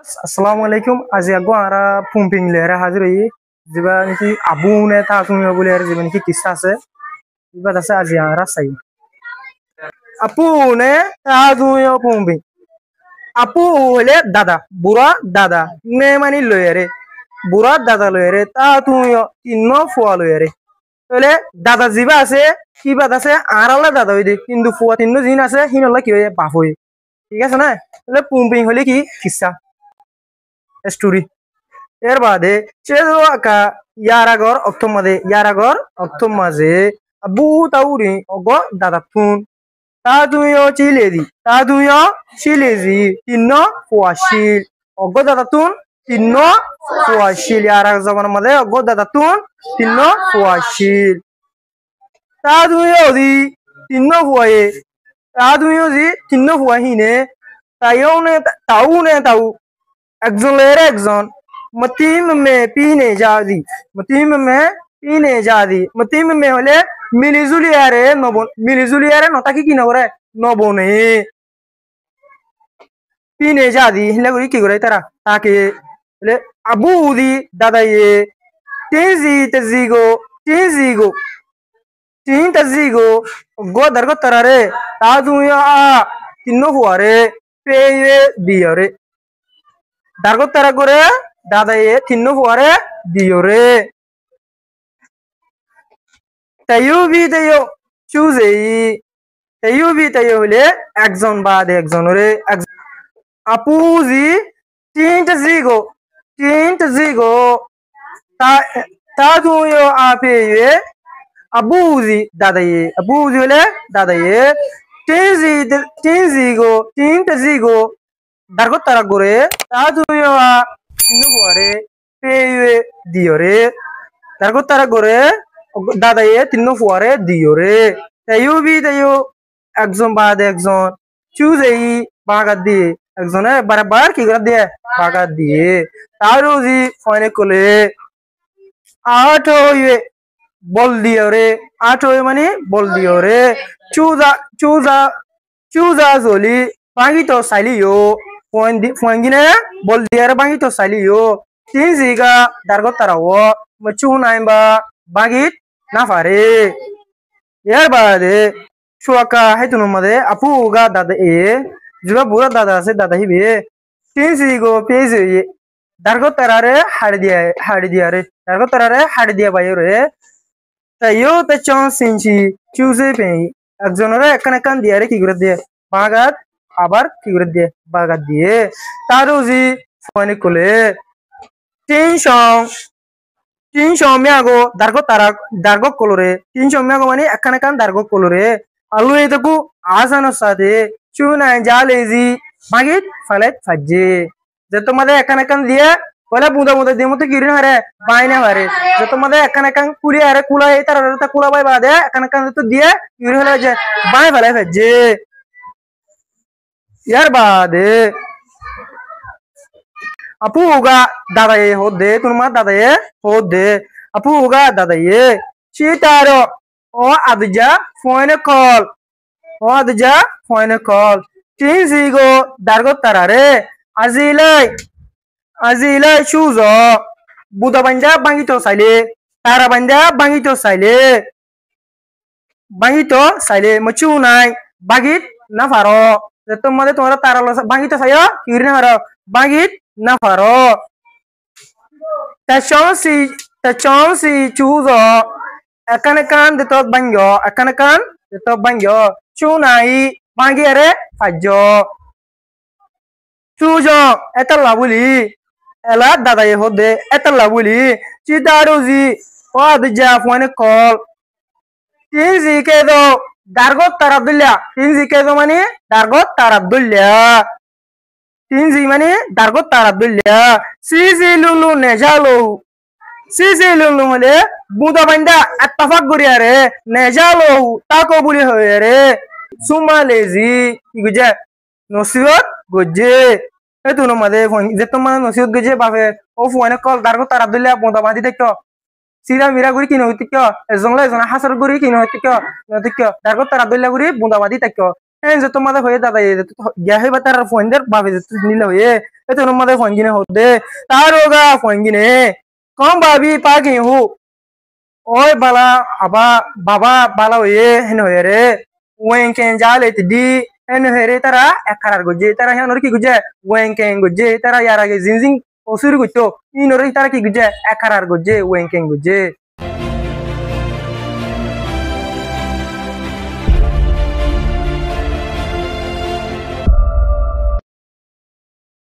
Assalamualaikum azi ago ara pumping lera hadir yi jiba niki abu ne ta tumi boleh jiba niki kisah se jiba dasa azi ara sai apu ne ta tumi pumping apu le dada bura dada ne mani loyere bura dada loyere ta tumi inno fuwa loyere tole dada jiba ase kiba dase ara le dada hoide কিন্তু ফুয়া তিন্ন জিন আছে হিনলা কি হয় বাপ হয় ঠিক আছে না তাহলে পুম্পিং হলে কি কিসা স্টোরি এর বাদে চেজো আকা ইয়ারাগর অক্টোম মাঝে আবু তাউরি অগো দাদা তুন তা তুমিও চিলেজি তিন্ন ফুয়াশিল অগো দাদা তুন তিন্ন ফুয়াশিল ইয়ারাগ জবান মাঝে অগো দাদা তুন তিন্ন ফুয়াশিল তা তুমিও দি তিন্ন ফুয়ায়ে তা তুমিও দি তিন্ন ফুয়াহিনে তাও একজন লের একজন মতিম মে পিনে যাদি মতিম মে হলে মিলিজুলিয়ারে নতাকি কি নগরে নবনে পিনে যাদি হিলা করি কি করে তারা তাকে বলে আবু উদি দাদাইয়ে তিন তাজিগো গো দরগো তারারে তা তুমি তিন্ন হুয়ারে পেয়ে দিয়রে dargo tara gore dadaye tinno fuare diore tayubi tayo hole একজন বাদ একজন রে আপুজি তিনটা জিগো তা তুমিও আপেয়ে abuzi hole dadaye tinta zigo dargo tara gore ta tuyo tinno fuare peye diore dargo tara gore dadaye tinno fuare diore tayo একজন বাদ একজন চুজেই বাগাত দিয়ে একজনে বারবার কি করে দিয়ে বাগাত দিয়ে তারও জি ফয়নে কোলে আট হয়ে বল মানে বল দিওরে চুজা জলি বাঙ্গি তো সাইলিও ফয়ঙ্গিনে বল দিয়ারে বাঙ্গি তো সাইলিও তিন জিগা দারগত তারাও মচু নাইবা বাগিত না পারে ইয়ার বাদে শুয়াকা হেতুন মদে আপু গা দাদা জিবা বুড়া দাদা আছে দাদা হিবে তিন জিগো পেজে দারগত তারারে হাড়ি দিয়া বাইরে তাইও তে চন সিনচি চুজে পে একজনের একান দিয়ারে কি করে দিয়ে বাগাত আবার কি করে দিয়ে বাগাত দিয়ে তারও জি ফয়নে কোলে তিনশো মিয়াগো দার্গো কলরে 300 মিয়াগো মানে একান দার্গো কলরে আলু এতকু আসানোর সাথে চুনাই জালেজি বাগিত ফালাইত ফাজে যে তোমাদের একান দিয়ে বলে বুঁদা দিয়ে মতো কিরিন হারে বাইনে হারে যে তোমাদের একান কুলি হারে কুলা এই তার কুলা বাই বাদে একান তো দিয়ে কিরিন হলে যে বাই ফালাই ফাজে ইয়ার বাদে আপু উগা দাদায়ে হোদে তোমার দাদায়ে হোদে আপু উগা দাদায়ে চিতারো ও আদজা ফয়নে কল তিন জিগো দারগো তারারে আজিলাই সুজো বুদা বাঞ্জা বাঙ্গিতো মচু নাই বাগিত না ফারো তোমাদের তোমরা তারা বাঙ্গিতো সাইয়া কিরি না ফারো বাগিত না ফারো তাচংসি চুজো একান দেতো বাঙ্গো চুনাই বাঙ্গিয়ারে ফাজো চুজো এতলা বলি এলা দাদায়ে হোদে এতলা বলি চিদারুজি ও আদজা ফয়নে কল তিন জি কেদো দারগো তারাবদুল্লা মানে দারগো তারাবদুল্লা সিজি লুলু নেজালো মানে বুদা বান্দা আত্তাফাক গরিয়ারে নেজালো তাকো বলি হয়ে সুমালেজি কি গুজে নসিবত গজে এতো নমাদে যে তোমার নসিবত গজে বাপে ও ফয়নে কল দারগো তারাবদুল্লা বুদা বাঁধি দেখো সিরা মিরা গুড়ি কিনো হইতে কিয় এজংলা এজনা হাসার গুড়ি কিনো হইতে কিয় দারগো তারাবদুল্লা গুড়ি বুদা বাঁধি দেখো যে তোমাদের হয়ে দাদা গিয়া হইবা তার ফোন দের বাবে নিলে হয়ে এতো তোমাদের ফোন কিনে হতে তার ওগা ফোন কিনে কম ভাবি পা কি হু ওই বালা আবা বাবা বালা হয়ে হেন হয়ে রে ওয়েন কেন জালে দি হেন হয়ে রে তারা একার গজে তারা হেন কি গুজে ওয়েন কেন গজে তারা ইয়ার আগে জিনজিং অসুরি গুতো ইনরে তারা কি গুজে একার গজে ওয়েন কেন গজে